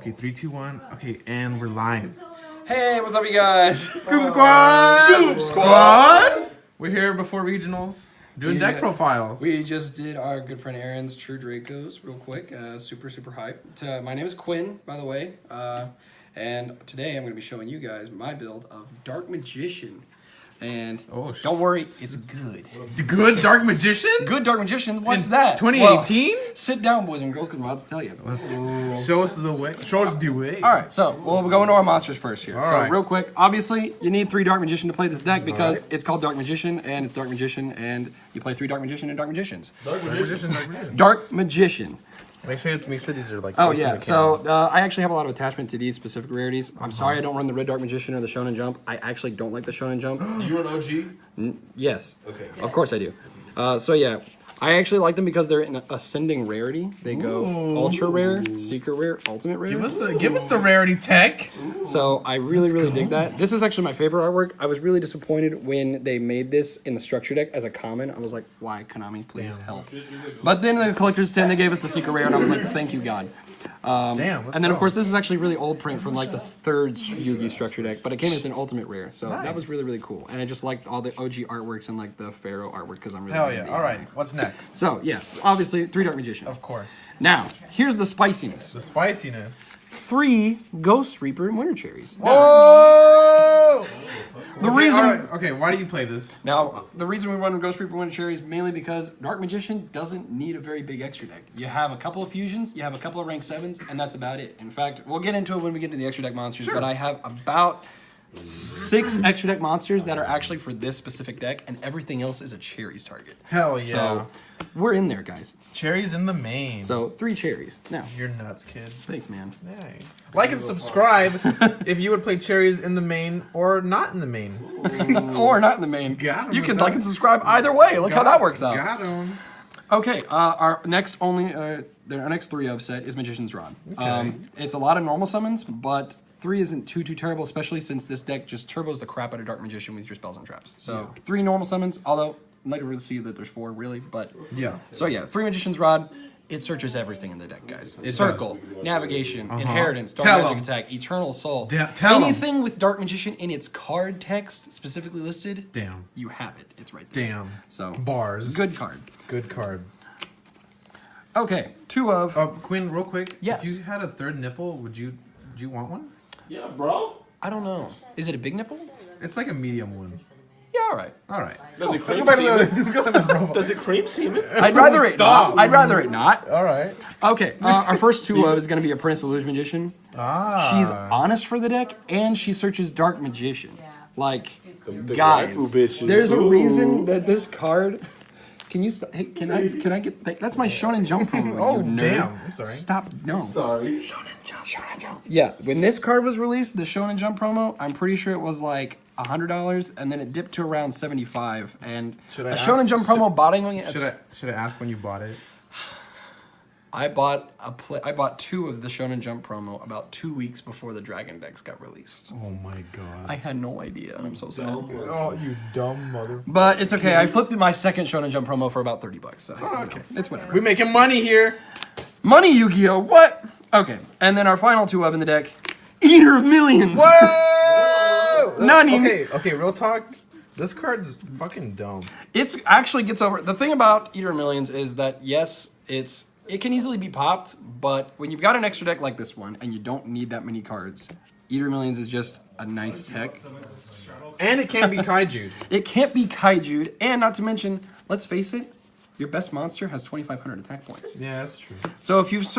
Okay, 3, 2, 1. Okay, and we're live. Hey, what's up, you guys? Scoop Squad! Scoop Squad! We're here before regionals, doing deck profiles. We just did our good friend Aaron's True Dracos real quick. Super hype. My name is Quinn, by the way. And today I'm going to be showing you guys my build of Dark Magician. And don't worry, it's good. Good Dark Magician? Good Dark Magician? What's that? 2018? Well, sit down, boys and girls, because I'm about to tell you. Show us the way. Show us the way. All right, so we'll go into our monsters first here. All so right. real quick, obviously you need 3 Dark Magician to play this deck because it's called Dark Magician and it's Dark Magician and you play 3 Dark Magician and Dark Magicians. Dark Magician. Dark Magician. Make sure these are like. Oh yeah, so I actually have a lot of attachment to these specific rarities. I'm sorry I don't run the Red Dark Magician or the Shonen Jump. I actually don't like the Shonen Jump. You an OG? Yes. Okay. Of course I do. So yeah, I actually like them because they're in ascending rarity. They go ultra rare, secret rare, ultimate rare. Give us the rarity tech. So I really dig that. This is actually my favorite artwork. I was really disappointed when they made this in the structure deck as a common. I was like, why, Konami, please help. But then the collector's 10, they gave us the secret rare, and I was like, thank you, God. And then of course this is actually really old print from like the 3rd Yugi structure deck, but it came as an ultimate rare, so that was really cool. And I just liked all the OG artworks and like the Pharaoh artwork because I'm really Hell yeah! All right, what's next? So yeah, obviously 3 Dark Magician. Of course. Now here's the spiciness. The spiciness. 3 Ghost Reaper and Winter Cherries. Oh! The reason. Okay, why do you play this? Now, the reason we run Ghost Reaper Winter Cherries mainly because Dark Magician doesn't need a very big extra deck. You have a couple of fusions, you have a couple of rank 7s, and that's about it. In fact, we'll get into it when we get to the extra deck monsters, but I have about 6 extra deck monsters that are actually for this specific deck, and everything else is a Cherries target. Hell yeah. So, we're in there, guys. Cherries in the main. So, 3 Cherries. Now. You're nuts, kid. Thanks, man. Hey. Like and subscribe if you would play Cherries in the main or not in the main. Or not in the main. Got 'em you with can that. like and subscribe either way. Look how that works out. Got him. Okay, our next our next 3 of set is Magician's Rod. Okay. It's a lot of normal summons, but 3 isn't too terrible, especially since this deck just turbos the crap out of Dark Magician with your spells and traps. So 3 normal summons, although I'd like to really see that there's 4 really, but yeah. So yeah, 3 Magician's Rod. It searches everything in the deck, guys. Circle, Navigation, Inheritance, Dark Magic Attack, Eternal Soul. Anything with Dark Magician in its card text specifically listed, you have it. It's right there. Damn. So bars. Good card. Good card. Okay, 2 of. Quinn, real quick. Yes. If you had a 3rd nipple, would you want one? Yeah, bro. I don't know. Is it a big nipple? It's like a medium one. Yeah, all right. All right. Does it cream semen? Does it cream semen? I'd rather it not. I'd rather it not. All right. Okay, our first 2 of is going to be a Prince Illusion Magician. She's honest for the deck, and she searches Dark Magician. Like, guys, there's a reason that this card. Can you stop? Hey, can I get? That's my Shonen Jump promo. Oh, you nerd. damn. I'm sorry. Stop. No. Sorry. Shonen Jump. Yeah, when this card was released, the Shonen Jump promo, I'm pretty sure it was like $100, and then it dipped to around $75. And Shonen Jump promo botting. Should I ask when you bought it? I bought 2 of the Shonen Jump promo about 2 weeks before the Dragon decks got released. Oh my god. I had no idea, and I'm so sad. Oh, you dumb mother. But it's okay. I flipped my second Shonen Jump promo for about $30. So okay. It's whatever. We're making money here. Money, Yu-Gi-Oh! What? Okay, and then our final 2 of in the deck, Eater of Millions. Whoa! Nani? Okay, real talk. This card's fucking dumb. It's actually gets over. The thing about Eater of Millions is that yes, it can easily be popped, but when you've got an extra deck like this one and you don't need that many cards, Eater of Millions is just a nice tech. And it can't be kaiju'd. It can't be kaiju'd, and not to mention, let's face it, your best monster has 2,500 attack points. Yeah, that's true. So if with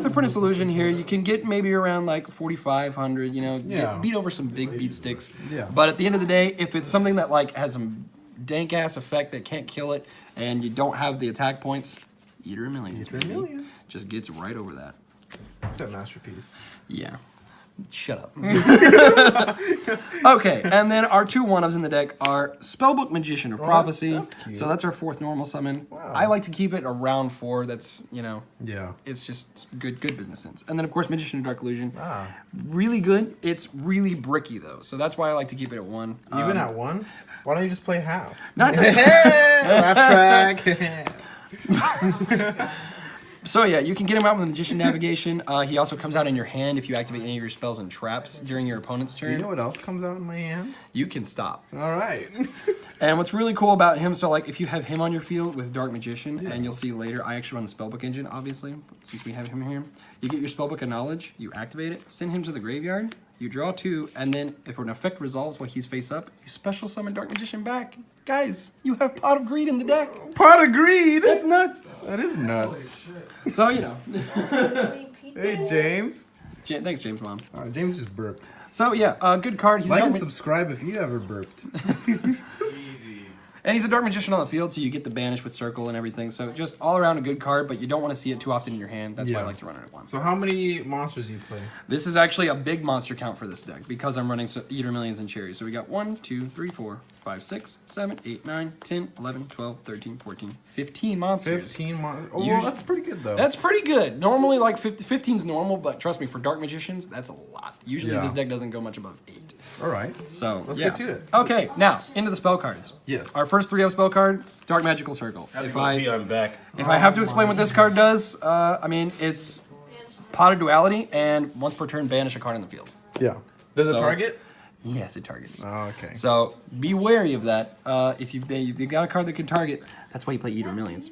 a Prince Illusion here, you can get maybe around like 4,500. You know, beat over some big beat sticks. Yeah. But at the end of the day, if it's something that like has some dank ass effect that can't kill it, and you don't have the attack points, Eater of Millions, baby. Just gets right over that. It's a masterpiece. Yeah. Shut up. Okay, and then our 2 1-ofs in the deck are Spellbook Magician of Prophecy. That's cute. So that's our 4th normal summon. Wow. I like to keep it around 4. That's, it's just good business sense. And then, of course, Magician of Dark Illusion. Ah. Really good. It's really bricky, though. So that's why I like to keep it at 1. Even at 1? Why don't you just play half? Not laugh track. So yeah, you can get him out with the Magician Navigation. He also comes out in your hand if you activate any of your spells and traps during your opponent's turn. Do you know what else comes out in my hand? You can stop. All right. And what's really cool about him, so like if you have him on your field with Dark Magician, and you'll see later, I actually run the Spellbook engine, obviously, since we have him here. You get your Spellbook of Knowledge, you activate it, send him to the graveyard, you draw 2, and then if an effect resolves while he's face up, you special summon Dark Magician back. Guys, you have Pot of Greed in the deck. Pot of Greed? That's nuts. That is nuts. So, you know. Hey, James. Thanks, James, Mom. James just burped. So, yeah, good card. He's Like and subscribe if you ever burped. And he's a Dark Magician on the field, so you get the banish with Circle and everything. So just all around a good card, but you don't want to see it too often in your hand. That's why I like to run it at once. So how many monsters do you play? This is actually a big monster count for this deck because I'm running Eater Millions and Cherries. So we got 1, 2, 3, 4, 5, 6, 7, 8, 9, 10, 11, 12, 13, 14, 15 monsters. 15 monsters. Oh, well, that's pretty good, though. That's pretty good. Normally, like 15's normal, but trust me, for Dark Magicians, that's a lot. Usually this deck doesn't go much above 8. All right. So let's get to it. Okay, now, into the spell cards. Yes. Our first 3-0 spell card, Dark Magical Circle. I'm back. If I have to explain what this card does, I mean, it's Pot of Duality, and once per turn, banish a card on the field. Yeah. Does it target? Yes, it targets. Oh, okay. So be wary of that. If you've got a card that can target, that's why you play Eater Millions.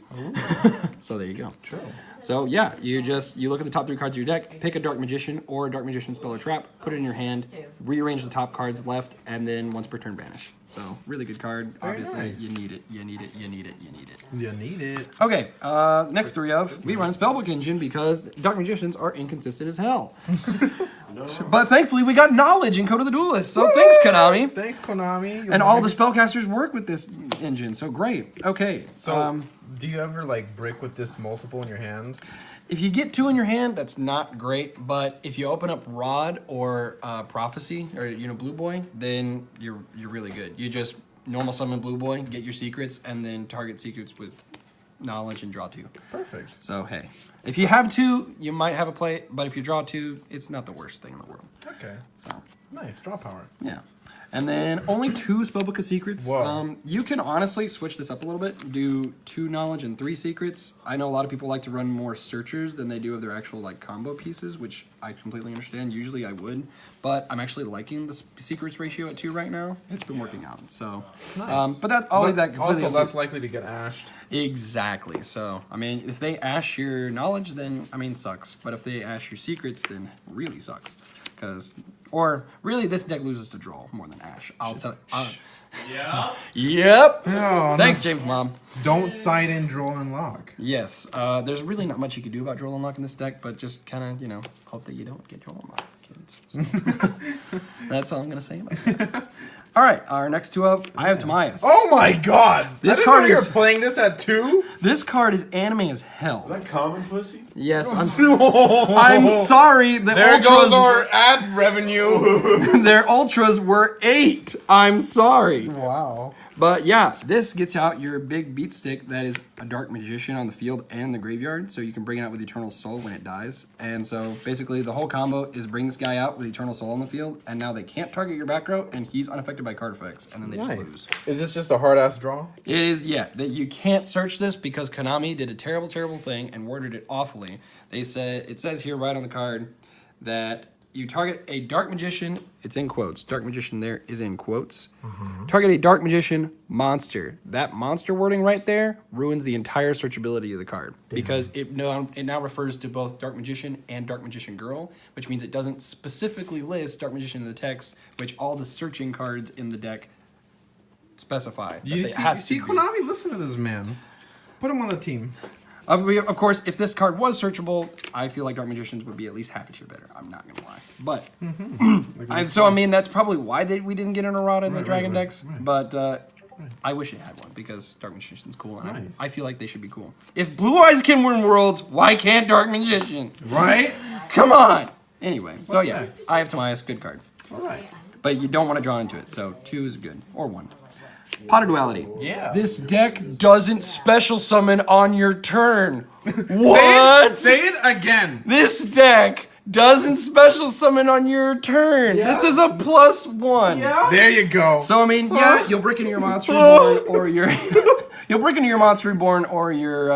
So there you go. True. So yeah, you look at the top 3 cards of your deck, pick a Dark Magician or a Dark Magician spell or trap, put it in your hand, rearrange the top cards left, and then once per turn banish. So really good card. Very Obviously, nice. you need it. You need it. You need it. You need it. You need it. Okay, next 3-0, we run Spellbook Engine because Dark Magicians are inconsistent as hell. But thankfully, we got knowledge in Code of the Duelist. So thanks, Konami. Thanks, Konami. And all the spellcasters work with this engine, so great. Okay, So, do you ever like break with this multiple in your hand? if you get 2 in your hand, that's not great. But if you open up Rod or Prophecy or Blue Boy, then you're really good. You just normal summon Blue Boy, get your secrets, and then target secrets with knowledge and draw 2. Perfect. So hey, if you have 2, you might have a play. But if you draw 2, it's not the worst thing in the world. Okay. So Nice. Draw power. yeah. And then only 2 Spellbook of Secrets. Whoa. You can honestly switch this up a little bit. Do 2 knowledge and 3 secrets. I know a lot of people like to run more searchers than they do of their actual like combo pieces, which I completely understand. Usually I would, but I'm actually liking the secrets ratio at 2 right now. It's been working out. So, Nice. but that I'll leave that completely Also up to- less likely to get ashed. Exactly. So, I mean, if they ash your knowledge, then, I mean, sucks. But if they ash your secrets, then really sucks. Or really, this deck loses to draw more than ash. I'll tell Yeah. Yep. No, Thanks, James Mom. Don't side in draw and lock. Yes. There's really not much you can do about draw and lock in this deck, but just kind of, hope that you don't get draw and lock, kids. So, that's all I'm going to say about that. All right, our next 2 up, I have Timaeus. Oh my god! This I didn't card know you is- were playing this at 2? This card is anime as hell. Is that common pussy? Yes, I'm sorry. The There ultras, goes our ad revenue. their ultras were 8. I'm sorry. Wow. But yeah, this gets out your big beat stick that is a Dark Magician on the field and the graveyard, so you can bring it out with Eternal Soul when it dies. And so basically the whole combo is bring this guy out with Eternal Soul on the field, and now they can't target your back row, and he's unaffected by card effects, and then they just lose. Is this just a hard ass draw? It is, yeah, that you can't search this because Konami did a terrible, terrible thing and worded it awfully. They said, it says here right on the card that you target a Dark Magician, it's in quotes, Dark Magician there is in quotes. Target a Dark Magician monster. That monster wording right there ruins the entire searchability of the card because it now refers to both Dark Magician and Dark Magician Girl, which means it doesn't specifically list Dark Magician in the text, which all the searching cards in the deck specify. You see Konami, listen to this man. Put him on the team. Of course, if this card was searchable, I feel like Dark Magicians would be at least half a tier better. I'm not going to lie. But, I mean, that's probably why we didn't get an errata in the Dragon decks. Right. But I wish it had one because Dark Magician's cool. And Nice. I feel like they should be cool. If Blue Eyes can win Worlds, why can't Dark Magician? Right? Come on! Anyway, so What's yeah, next? I have Timaeus, good card. Alright. But you don't want to draw into it, so 2 is good. Or 1. Pot of Duality. Yeah. This deck doesn't special summon on your turn. What? Say it again. This deck doesn't special summon on your turn. Yeah. This is a +1. Yeah. There you go. So I mean, yeah, you'll break into your Monster Reborn or your you'll break into your Monster Reborn or your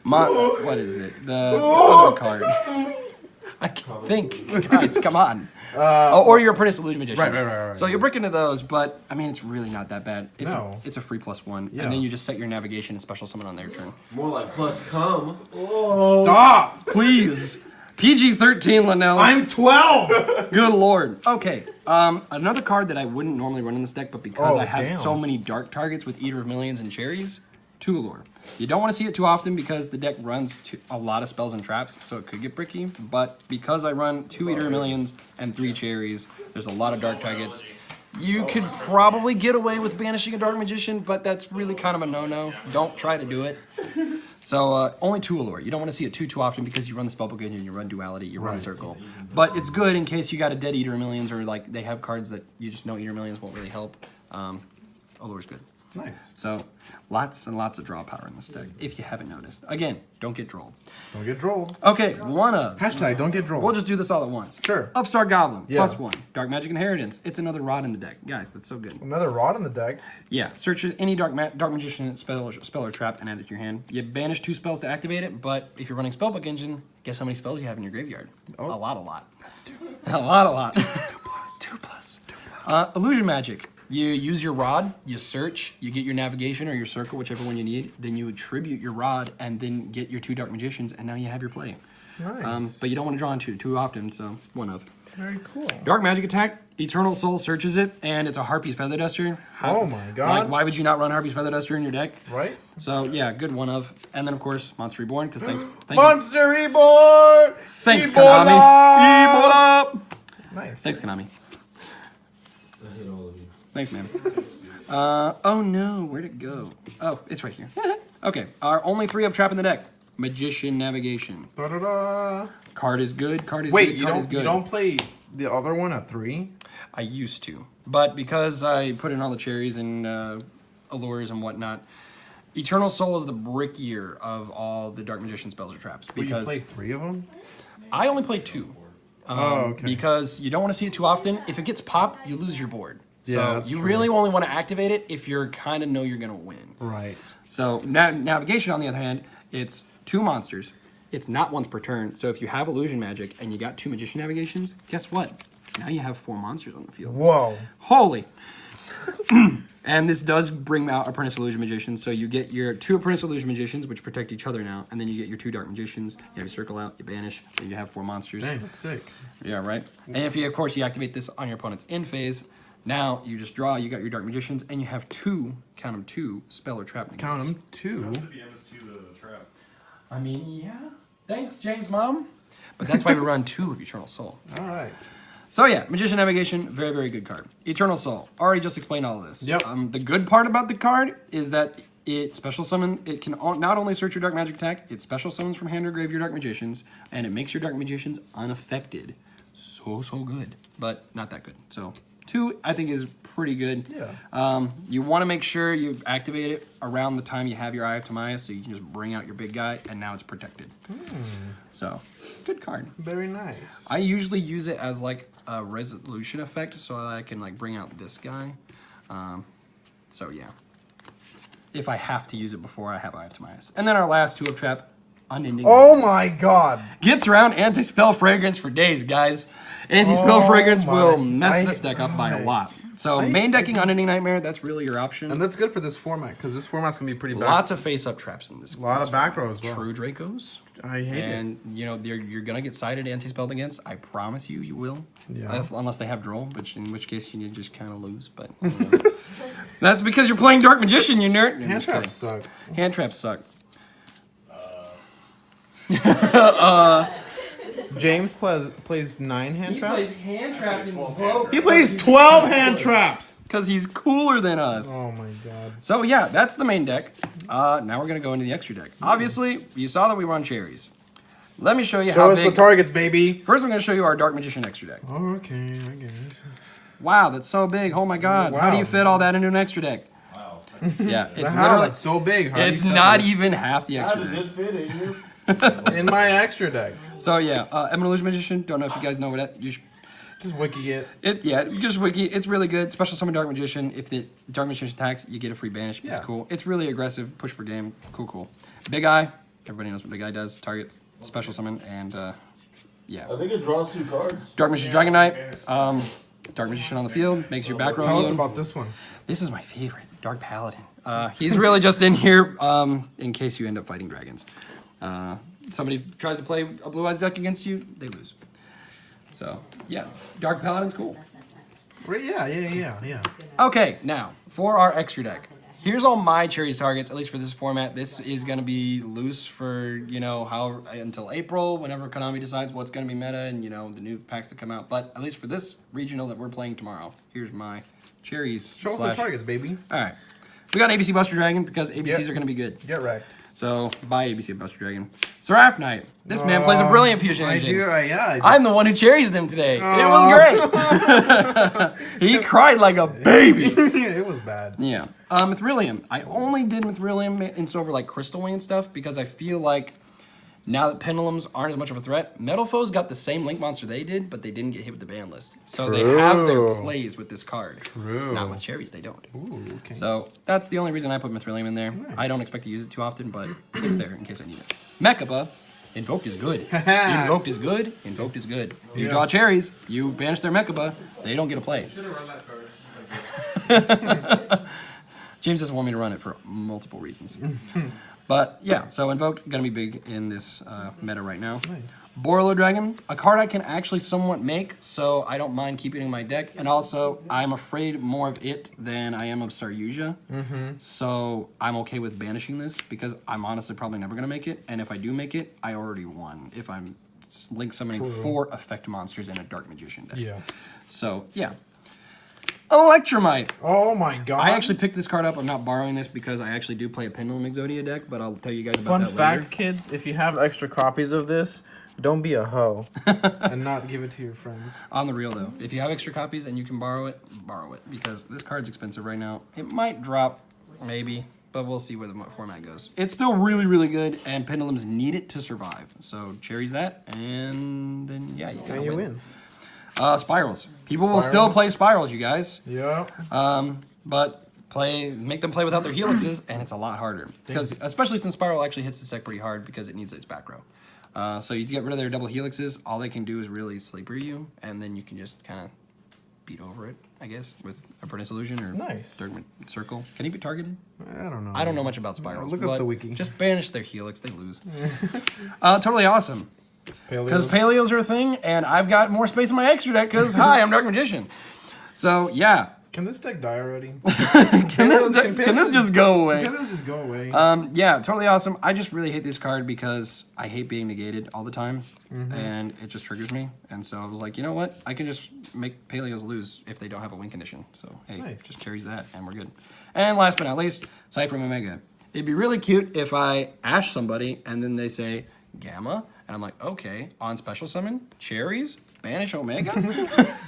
What is it? The other card. I can't think. Guys, come on. Or your Apprentice Illusion Magicians. Right. So you'll break into those, but I mean, it's really not that bad. It's a free +1, Yeah. and then you just set your navigation and special summon on their turn. More like plus come. Stop! Please. PG-13, Linnell. I'm 12! Good lord. Okay. Another card that I wouldn't normally run in this deck, but because I have damn. so many dark targets with Eater of Millions and Cherries, Two Allure. You don't want to see it too often because the deck runs a lot of spells and traps, so it could get bricky. But because I run 2 Eater of Millions and 3 Cherries, there's a lot of dark targets. You could probably get away with banishing a Dark Magician, but that's really kind of a no-no. Don't try to do it. So only 2 Allure. You don't want to see it too often because you run the Spellbook Engine, you run Duality, you run Circle. But it's good in case you got a dead Eater of Millions or like they have cards that you just know Eater of Millions won't really help. Allure's good. Nice. So lots and lots of draw power in this deck, if you haven't noticed. Again, don't get drolled. Don't get drolled. Okay, one of. Hashtag don't get drolled. We'll just do this all at once. Sure. Upstart Goblin, Yeah. +1. Dark Magic Inheritance. It's another rod in the deck. Guys, that's so good. Another rod in the deck. Yeah, search any Dark Magician spell or trap and add it to your hand. You banish 2 spells to activate it, but if you're running Spellbook Engine, guess how many spells you have in your graveyard? Oh. A lot. A lot. 2 plus. Illusion Magic. You use your rod, you search, you get your navigation or your circle, whichever one you need. Then you attribute your rod and then get your 2 Dark Magicians, and now you have your play. Nice. But you don't want to draw into too often, so one of. Very cool. Dark Magic Attack, Eternal Soul searches it, and it's a Harpy's Feather Duster. Oh my god. Like, why would you not run Harpy's Feather Duster in your deck? Right? So, yeah, good one of. And then, of course, Monster Reborn, because thank you. Monster Reborn! Thanks, Ebola! Konami. Ebola! Nice. Thanks, Konami. I hate all of you. Thanks, man. Oh no, where'd it go? Oh, it's right here. Okay, our only 3 of trap in the deck. Magician Navigation. Da-da-da. Card is good, card is Wait, good, you card is don't good. you don't play the other one at 3? I used to. But because I put in all the cherries and allures and whatnot, Eternal Soul is the brickier of all the Dark Magician spells or traps. But you Because played 3 of them? I only play 2. Okay. Because you don't want to see it too often. If it gets popped, you lose your board. So Yeah, that's you true. really only want to activate it if you're kind of know you're going to win. Right. So navigation, on the other hand, it's 2 monsters. It's not once per turn. So if you have illusion magic and you got 2 magician navigations, guess what? Now you have 4 monsters on the field. Whoa. Holy. And this does bring out Apprentice Illusion Magicians. So you get your 2 Apprentice Illusion Magicians, which protect each other now, and then you get your 2 Dark Magicians. You have your circle out, you banish, and you have 4 monsters. Dang, that's sick. Yeah, right? And if you, of course, you activate this on your opponent's end phase, now you just draw, you got your Dark Magicians, and you have 2, count them, 2 spell or trap negates. Count them 2. I mean, yeah. Thanks, James' mom. But that's why we run 2 of Eternal Soul. All right. So yeah, Magician Navigation, very, very good card. Eternal Soul, already just explained all of this. Yep. The good part about the card is that it special summon, it can not only search your Dark Magic attack, it special summons from hand or grave your Dark Magicians, and it makes your Dark Magicians unaffected. So good, but not that good. So 2, I think, is pretty good. Yeah. You want to make sure you activate it around the time you have your Eye of Timaeus, so you can just bring out your big guy, and now it's protected. So, good card. Very nice. I usually use it as like a resolution effect, so that I can like bring out this guy. So yeah, if I have to use it before I have Eye of Timaeus. And then our last 2 of trap, Unending. Oh my god. Gets around anti-spell fragrance for days, guys. Anti-spell Oh fragrance will my- mess this deck up by a lot. So main decking Unending Nightmare, that's really your option. And that's good for this format, because this format's going to be pretty bad. Lots of face-up traps in this. A lot of back row as well. True Dracos. I hate it. And, you know, you're going to get sided anti-spelled against. I promise you, you will. Yeah. Unless they have Droll, in which case you just kind of lose. But you know. That's because you're playing Dark Magician, you nerd. Hand traps suck. Hand traps suck. James plays 9 hand traps? hand trap in both. He plays 12 hand traps! Because he's cooler than us. Oh my god. So yeah, that's the main deck. Now we're going to go into the extra deck. Obviously, you saw that we run Cherries. Let me show you Show how us big... the targets, baby. First, I'm going to show you our Dark Magician extra deck. Oh, okay, I guess. Wow, that's so big. Oh my god. How do you fit all that into an extra deck? Wow. Yeah, it's How? literally... That's so big. How do It's you fit not this? even half the How extra does deck. this fit in here? in my extra deck. So yeah, Eminent Illusion Magician. Don't know if you guys know what that. You should, Just wiki it. yeah, you just wiki. It's really good. Special summon Dark Magician. If the Dark Magician attacks, you get a free banish. Yeah. It's cool. It's really aggressive. Push for game. Cool. Big Eye. Everybody knows what the guy does. Target, special summon, and yeah. I think it draws 2 cards. Dark Magician Dragon Knight. Dark Magician on the field makes your back row Tell us immune. about this one. This is my favorite, Dark Paladin. He's really just in here in case you end up fighting dragons. Somebody tries to play a Blue Eyes deck against you, they lose. So, yeah, Dark Paladin's cool. Right, yeah. Okay, now, for our extra deck. Here's all my Cherries targets, at least for this format. This is going to be loose for, until April, whenever Konami decides what's going to be meta and, the new packs that come out. But at least for this regional that we're playing tomorrow, here's my Cherries. Show us the targets, baby. All right. We got ABC Buster Dragon because ABCs are going to be good. Get wrecked. So, buy ABC Buster Dragon. Seraph Knight. This man plays a brilliant fusion engine. Yeah. I'm the one who cherries him today. It was great. He cried like a baby. It was bad. Yeah. Mithrilium. I only did Mithrilium in over like Crystal Wing and stuff because I feel like now that Pendulums aren't as much of a threat, Metal Foes got the same Link monster they did, but they didn't get hit with the ban list. So they have their plays with this card. True. Not with Cherries, they don't. Ooh, okay. So that's the only reason I put Mithrilium in there. Nice. I don't expect to use it too often, but it's there in case I need it. Mechaba. Invoked is good. Invoked is good. Invoked is good. If you draw Cherries, you banish their Mechaba, they don't get a play. Should have run that card. James doesn't want me to run it for multiple reasons. But yeah, so Invoked, gonna be big in this meta right now. Nice. Borolo Dragon, a card I can actually somewhat make, so I don't mind keeping it in my deck. And also, I'm afraid more of it than I am of Saryuja. So I'm okay with banishing this because I'm honestly probably never gonna make it. And if I do make it, I already won if I'm link summoning 4 effect monsters in a Dark Magician deck. Yeah. So yeah. Electromite. Oh my god. I actually picked this card up. I'm not borrowing this because I actually do play a Pendulum Exodia deck, but I'll tell you guys about that later. Fun fact, kids, if you have extra copies of this, don't be a hoe and not give it to your friends. On the real though, if you have extra copies and you can borrow it because this card's expensive right now. It might drop, maybe, but we'll see where the format goes. It's still really, really good, and Pendulums need it to survive. So Cherries that, and then yeah, you kind of win. Spirals. People will still play Spirals, you guys. Yeah. But make them play without their helixes, and it's a lot harder. Because especially since Spiral actually hits this deck pretty hard because it needs its back row. So you get rid of their double helixes, all they can do is really sleeper you, and then you can just kind of beat over it, I guess, with a Apprentice Illusion or Dark Circle. Can he be targeted? I don't know. I don't know much about Spirals. Look up the wiki. Just banish their helix, they lose. Totally awesome. Because Paleos are a thing, and I've got more space in my extra deck because, hi, I'm Dark Magician. So, yeah. Can this deck die already? Can this just go away? Can this just go away? Yeah, totally awesome. I just really hate this card because I hate being negated all the time, and it just triggers me. And so I was like, you know what? I can just make Paleos lose if they don't have a win condition. So, hey, just Cherries that, and we're good. And last but not least, Cypher Omega. It'd be really cute if I Ash somebody, and then they say, Gamma, and I'm like, okay, on special summon, Cherries, banish Omega?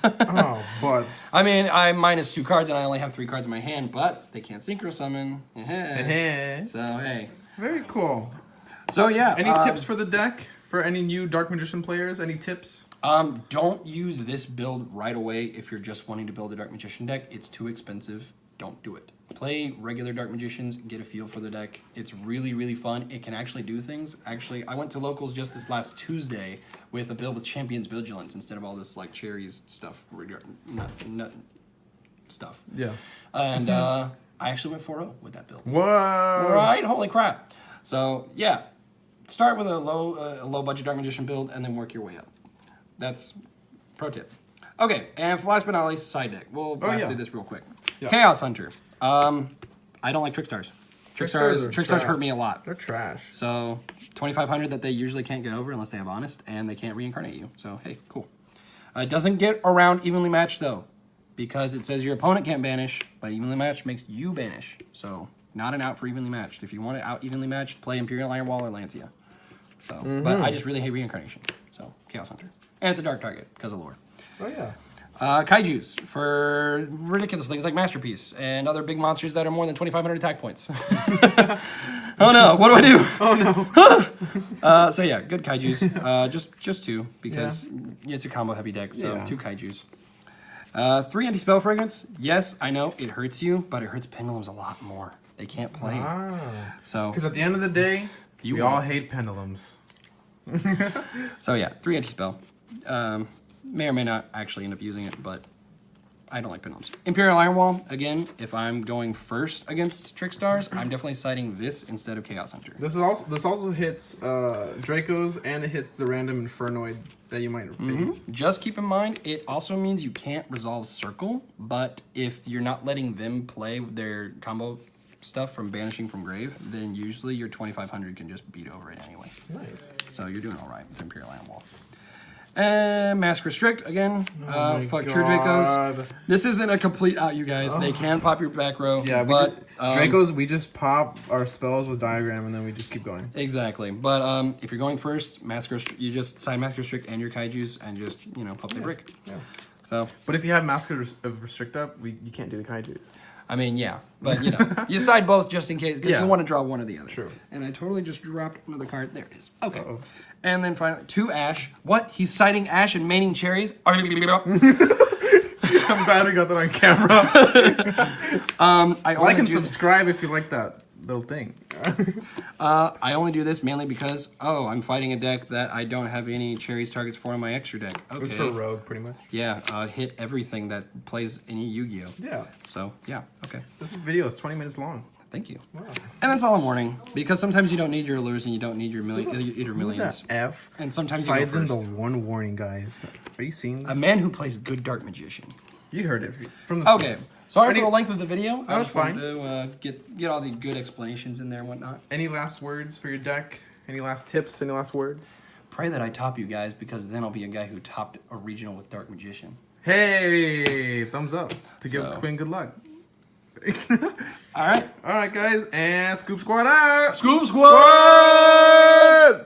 Oh, but... I mean, I'm -2 cards, and I only have 3 cards in my hand, but they can't synchro summon. So, hey. Very cool. So, yeah. Any tips for the deck? For any new Dark Magician players? Any tips? Don't use this build right away if you're just wanting to build a Dark Magician deck. It's too expensive. Don't do it. Play regular Dark Magicians, get a feel for the deck. It's really, really fun. It can actually do things. Actually, I went to locals just this last Tuesday with a build with Champion's Vigilance instead of all this like Cherries stuff, nut stuff. Yeah. And I actually went 4-0 with that build. Whoa! Right? Holy crap! So yeah, start with a low budget Dark Magician build and then work your way up. That's pro tip. Okay, and for last but not least, side deck. We'll blast through this real quick. Yeah. Chaos Hunter. I don't like Trickstars. Trickstars hurt me a lot. They're trash. So 2,500 that they usually can't get over unless they have Honest, and they can't reincarnate you. So hey, cool. It doesn't get around evenly matched though, because it says your opponent can't banish, but evenly matched makes you banish. So not an out for evenly matched. If you want it out evenly matched, play Imperial Iron Wall or Lancia. So, but I just really hate reincarnation. So Chaos Hunter, and it's a dark target because of lore. Oh yeah. Kaijus for ridiculous things like Masterpiece and other big monsters that are more than 2,500 attack points. Oh no, what do I do? Oh no. So yeah, good Kaijus. Just 2 because it's a combo heavy deck, so 2 Kaijus. 3 anti-spell fragrance. Yes, I know it hurts you, but it hurts Pendulums a lot more. They can't play. So because at the end of the day, We all hate pendulums. So yeah, 3 anti-spell. May or may not actually end up using it, but I don't like pendulums. Imperial Iron Wall, again, if I'm going first against Trickstars, I'm definitely citing this instead of Chaos Hunter. This also hits Dracos, and it hits the random Infernoid that you might face. Just keep in mind, it also means you can't resolve Circle, but if you're not letting them play their combo stuff from Banishing from Grave, then usually your 2500 can just beat over it anyway. Nice. So you're doing all right with Imperial Iron Wall. And Mask Restrict, again, fuck True Dracos. This isn't a complete out, you guys. They can pop your back row. Yeah, but Dracos, we just pop our spells with Diagram, and then we just keep going. Exactly. But if you're going first, you just sign Mask Restrict and your Kaijus and just, pop the brick. Yeah. So, but if you have Mask of Restrict up, you can't do the Kaijus. I mean, yeah. But, you side both just in case, because you want to draw one or the other. True. And I totally just dropped another card. There it is. Okay. Uh-oh. And then finally, 2 Ash. What? He's citing Ash and maining Cherries? I'm glad we got that on camera. Like and subscribe if you like that little thing. I only do this mainly because, I'm fighting a deck that I don't have any Cherries targets for in my extra deck. Okay. It's for Rogue, pretty much. Yeah, hit everything that plays any Yu-Gi-Oh! Yeah. So, yeah, okay. This video is 20 minutes long. Thank you. Wow. And that's all I'm warning, because sometimes you don't need your allures and you don't need your millions. F. And sometimes sides you go into first. one warning, guys. Are you seeing? A man who plays good Dark Magician. You heard it from the Okay. source. Sorry for the length of the video. No, it's fine. To get all the good explanations in there and whatnot. Any last words for your deck? Any last tips? Any last words? Pray that I top you guys, because then I'll be a guy who topped a regional with Dark Magician. Hey, thumbs up to give Quinn good luck. All right, guys, and Scoop Squad out. Scoop Squad!